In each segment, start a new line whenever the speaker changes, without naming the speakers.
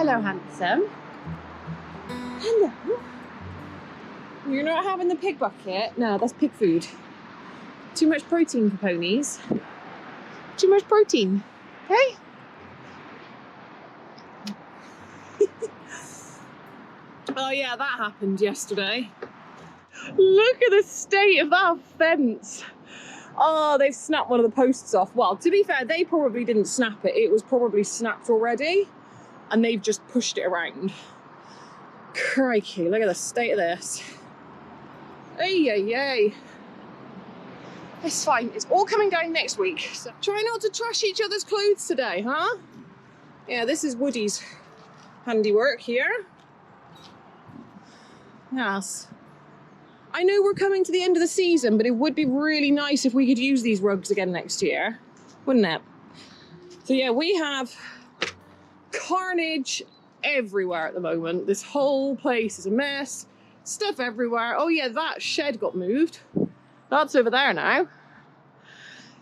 Hello, handsome. Hello. You're not having the pig bucket? No, that's pig food. Too much protein for ponies. Too much protein. Hey? Oh yeah, that happened yesterday. Look at the state of that fence. Oh, they've snapped one of the posts off. Well, to be fair, they probably didn't snap it. It was probably snapped already, and they've just pushed it around. Crikey, look at the state of this. Ay, ay, ay. It's fine. It's all coming down next week. So try not to trash each other's clothes today, huh? Yeah, this is Woody's handiwork here. Yes. I know we're coming to the end of the season, but it would be really nice if we could use these rugs again next year, wouldn't it? So yeah, we have carnage everywhere at the moment. This whole place is a mess. Stuff everywhere. Oh yeah, that shed got moved. That's over there now.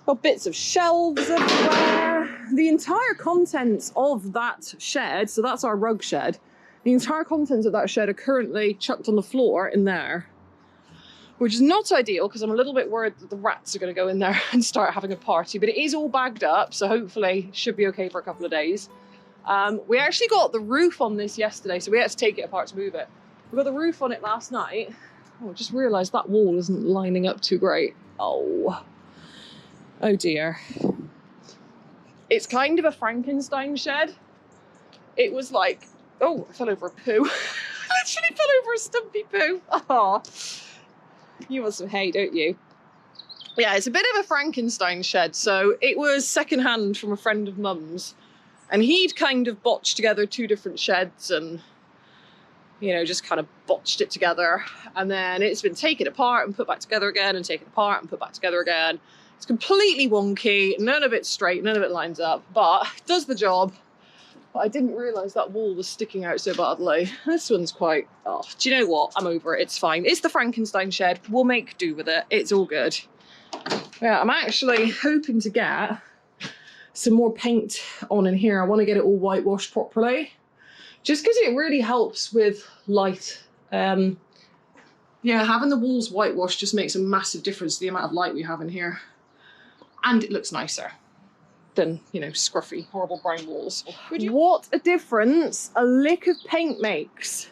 Got bits of shelves everywhere. The entire contents of that shed, so that's our rug shed, the entire contents of that shed are currently chucked on the floor in there. Which is not ideal because I'm a little bit worried that the rats are going to go in there and start having a party. But it is all bagged up, so hopefully it should be okay for a couple of days. We actually got the roof on this yesterday, so we had to take it apart to move it. We got the roof on it last night. Oh, I just realised that wall isn't lining up too great. Oh. Oh dear. It's kind of a Frankenstein shed. It was like... Oh, I fell over a poo. I literally fell over a stumpy poo. Oh. You want some hay, don't you? Yeah, it's a bit of a Frankenstein shed. So it was secondhand from a friend of mum's. And he'd kind of botched together two different sheds and, you know, just kind of botched it together. And then it's been taken apart and put back together again and taken apart and put back together again. It's completely wonky. None of it's straight. None of it lines up. But it does the job. But I didn't realise that wall was sticking out so badly. This one's quite... Oh, do you know what? I'm over it. It's fine. It's the Frankenstein shed. We'll make do with it. It's all good. Yeah, I'm actually hoping to get some more paint on in here. I want to get it all whitewashed properly. Just because it really helps with light. Yeah, having the walls whitewashed just makes a massive difference to the amount of light we have in here. And it looks nicer than, you know, scruffy, horrible brown walls. What a difference a lick of paint makes.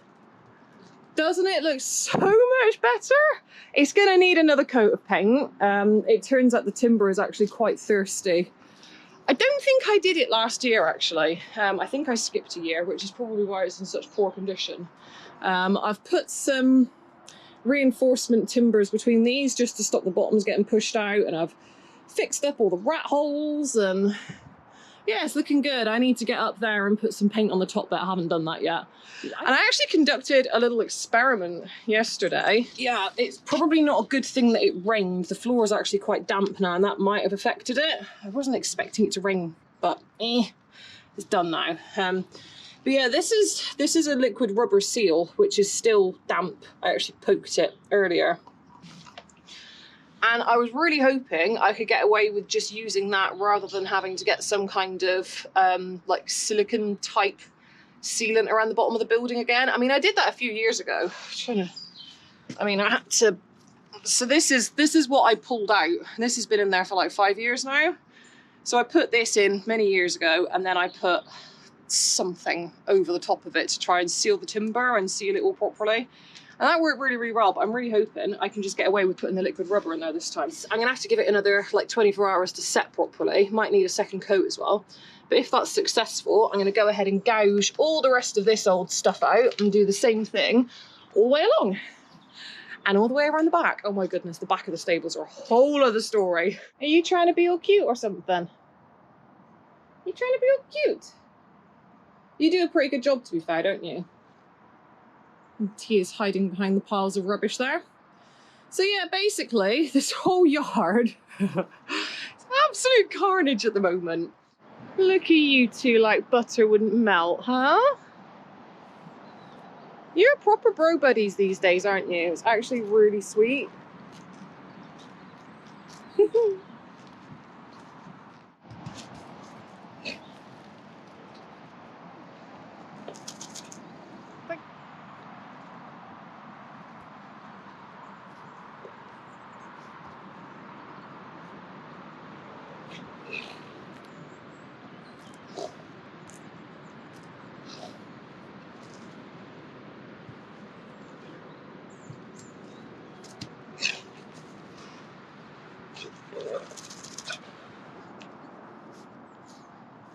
Doesn't it look so much better? It's gonna need another coat of paint. It turns out the timber is actually quite thirsty. I don't think I did it last year, actually. I think I skipped a year, which is probably why it's in such poor condition. I've put some reinforcement timbers between these just to stop the bottoms getting pushed out, and I've fixed up all the rat holes, and yeah, it's looking good. I need to get up there and put some paint on the top, but I haven't done that yet. And I actually conducted a little experiment yesterday. Yeah, it's probably not a good thing that it rained. The floor is actually quite damp now, and that might have affected it. I wasn't expecting it to rain, but it's done now. But yeah, this is a liquid rubber seal, which is still damp. I actually poked it earlier. And I was really hoping I could get away with just using that rather than having to get some kind of like silicone type sealant around the bottom of the building again. I mean, I did that a few years ago. I mean, I had to, so this is what I pulled out. This has been in there for like 5 years now. So I put this in many years ago, and then I put something over the top of it to try and seal the timber and seal it all properly. And that worked really, really well, but I'm really hoping I can just get away with putting the liquid rubber in there this time. I'm gonna have to give it another like 24 hours to set properly. Might need a second coat as well. But if that's successful, I'm gonna go ahead and gouge all the rest of this old stuff out and do the same thing all the way along. And all the way around the back. Oh my goodness, the back of the stables are a whole other story. Are you trying to be all cute or something? You trying to be all cute? You do a pretty good job, to be fair, don't you? He is hiding behind the piles of rubbish there. So yeah, basically, this whole yard is absolute carnage at the moment. Look at you two like butter wouldn't melt, huh? You're proper bro buddies these days, aren't you? It's actually really sweet.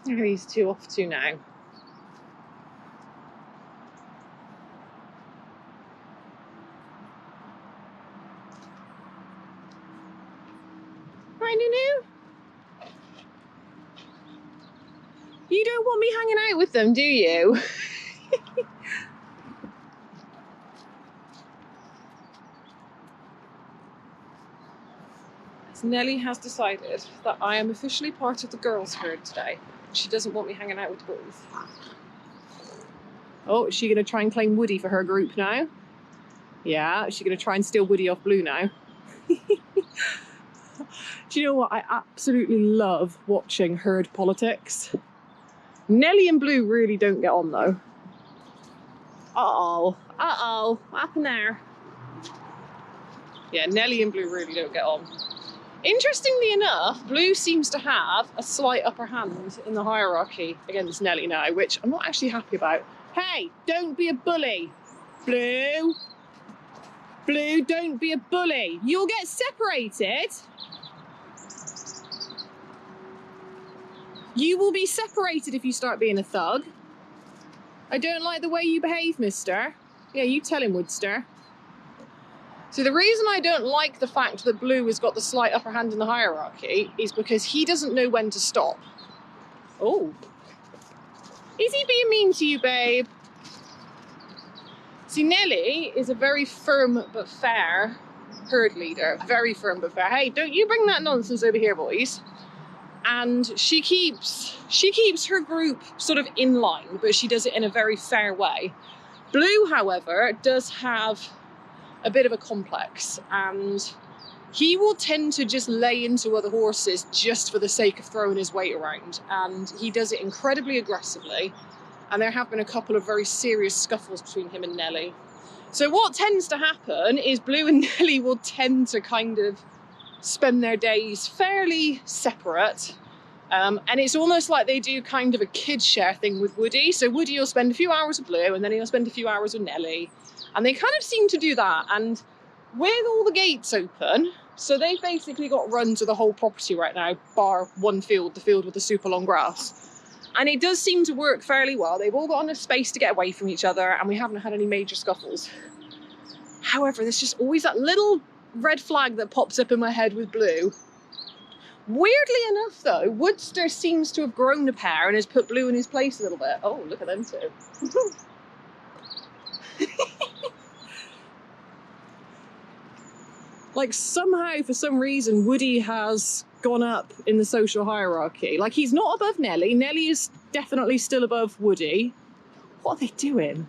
Where are these two off to now? Right, Nunu? You don't want me hanging out with them, do you? Nellie has decided that I am officially part of the girls' herd today. She doesn't want me hanging out with the boys. Oh, is she going to try and claim Woody for her group now? Yeah, is she going to try and steal Woody off Blue now? Do you know what? I absolutely love watching herd politics. Nellie and Blue really don't get on though. Uh-oh, what happened there? Yeah, Nellie and Blue really don't get on. Interestingly enough, Blue seems to have a slight upper hand in the hierarchy against Nellie now, which I'm not actually happy about. Hey, don't be a bully. Blue. Blue, don't be a bully. You'll get separated. You will be separated if you start being a thug. I don't like the way you behave, mister. Yeah, you tell him, Woodster. So the reason I don't like the fact that Blue has got the slight upper hand in the hierarchy is because he doesn't know when to stop. Oh. Is he being mean to you, babe? See, Nellie is a very firm but fair herd leader. Very firm but fair. Hey, don't you bring that nonsense over here, boys. And she keeps her group sort of in line, but she does it in a very fair way. Blue, however, does have a bit of a complex, and he will tend to just lay into other horses just for the sake of throwing his weight around, and he does it incredibly aggressively, and there have been a couple of very serious scuffles between him and Nellie. So what tends to happen is Blue and Nellie will tend to kind of spend their days fairly separate, and it's almost like they do kind of a kid share thing with Woody. So Woody will spend a few hours with Blue, and then he'll spend a few hours with Nellie. And they kind of seem to do that, and with all the gates open, so they've basically got runs of the whole property right now, bar one field, the field with the super long grass. And it does seem to work fairly well. They've all got enough space to get away from each other, and we haven't had any major scuffles. However, there's just always that little red flag that pops up in my head with Blue. Weirdly enough though, Woodster seems to have grown a pair and has put Blue in his place a little bit. Oh, look at them two. Like somehow, for some reason, Woody has gone up in the social hierarchy. Like he's not above Nellie. Nellie is definitely still above Woody. What are they doing?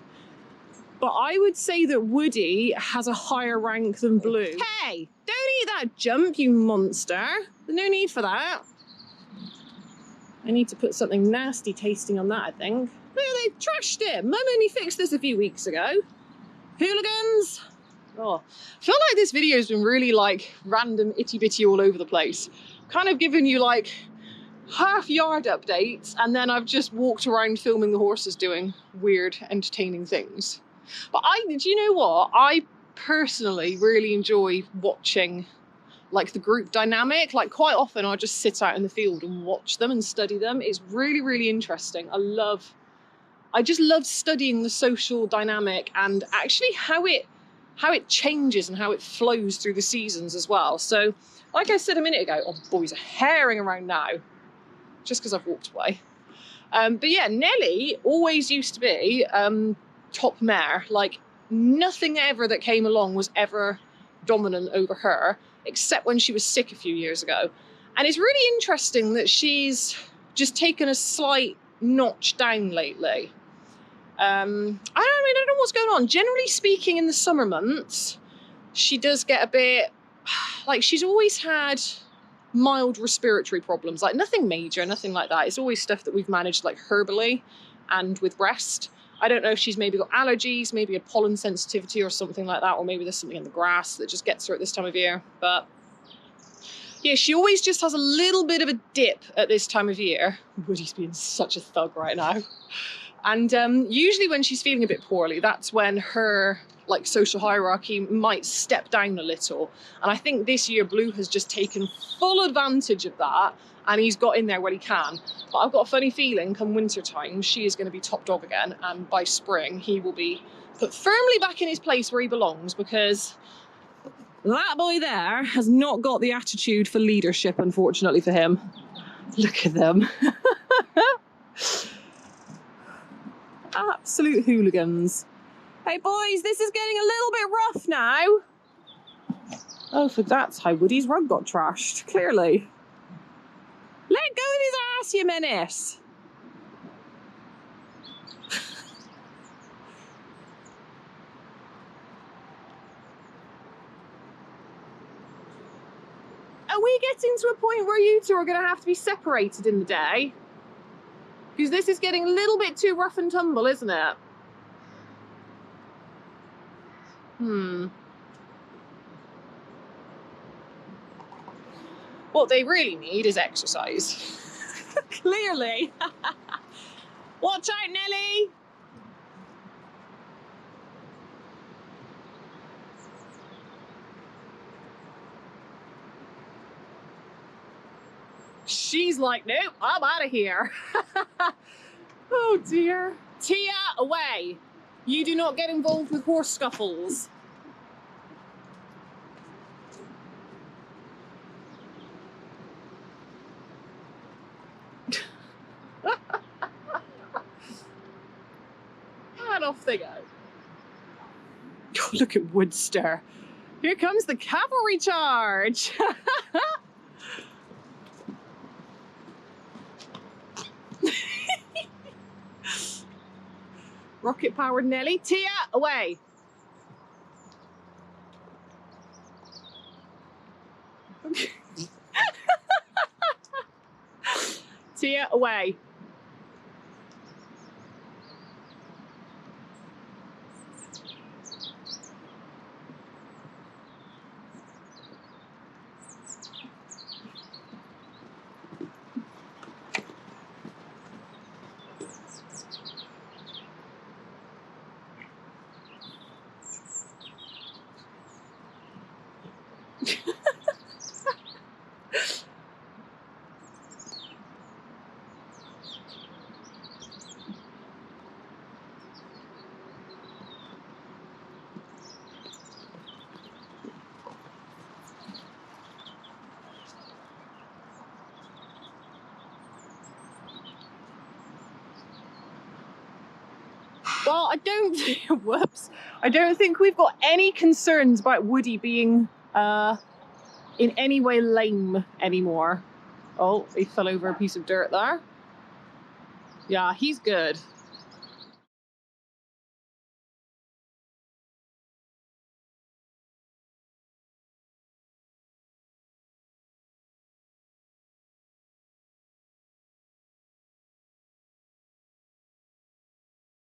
But I would say that Woody has a higher rank than Blue. Hey, don't eat that jump, you monster. There's no need for that. I need to put something nasty tasting on that, I think. Look, they trashed it. Mum only fixed this a few weeks ago. Hooligans. Oh, I feel like this video has been really like random itty bitty all over the place. Kind of given you like half yard updates, and then I've just walked around filming the horses doing weird, entertaining things. But do you know what? I personally really enjoy watching like the group dynamic. Like quite often I'll just sit out in the field and watch them and study them. It's really, really interesting. I just love studying the social dynamic and actually how it changes and how it flows through the seasons as well. So, like I said a minute ago, oh, boys are herring around now, just because I've walked away. But yeah, Nellie always used to be top mare. Like nothing ever that came along was ever dominant over her, except when she was sick a few years ago. And it's really interesting that she's just taken a slight notch down lately. I don't know what's going on. Generally speaking, in the summer months, she does get a bit, like she's always had mild respiratory problems, like nothing major, nothing like that. It's always stuff that we've managed like herbally and with rest. I don't know if she's maybe got allergies, maybe a pollen sensitivity or something like that, or maybe there's something in the grass that just gets her at this time of year. But yeah, she always just has a little bit of a dip at this time of year. Woody's being such a thug right now. And usually when she's feeling a bit poorly, that's when her like social hierarchy might step down a little. And I think this year Blue has just taken full advantage of that and he's got in there when he can. But I've got a funny feeling come winter time, she is going to be top dog again, and by spring he will be put firmly back in his place where he belongs, because that boy there has not got the attitude for leadership, unfortunately for him. Look at them. Absolute hooligans. Hey boys, this is getting a little bit rough now. Oh, so that's how Woody's rug got trashed, clearly. Let go of his ass, you menace. Are we getting to a point where you two are going to have to be separated in the day? Because this is getting a little bit too rough and tumble, isn't it? What they really need is exercise. Clearly. Watch out, Nelly! She's like, nope, I'm out of here. Oh dear. Tia, away. You do not get involved with horse scuffles. And off they go. Oh, look at Woodster. Here comes the cavalry charge. Rocket-powered Nelly. Tia, away. Tia, away. Well, whoops. I don't think we've got any concerns about Woody being in any way lame anymore. Oh, he fell over a piece of dirt there. Yeah, he's good.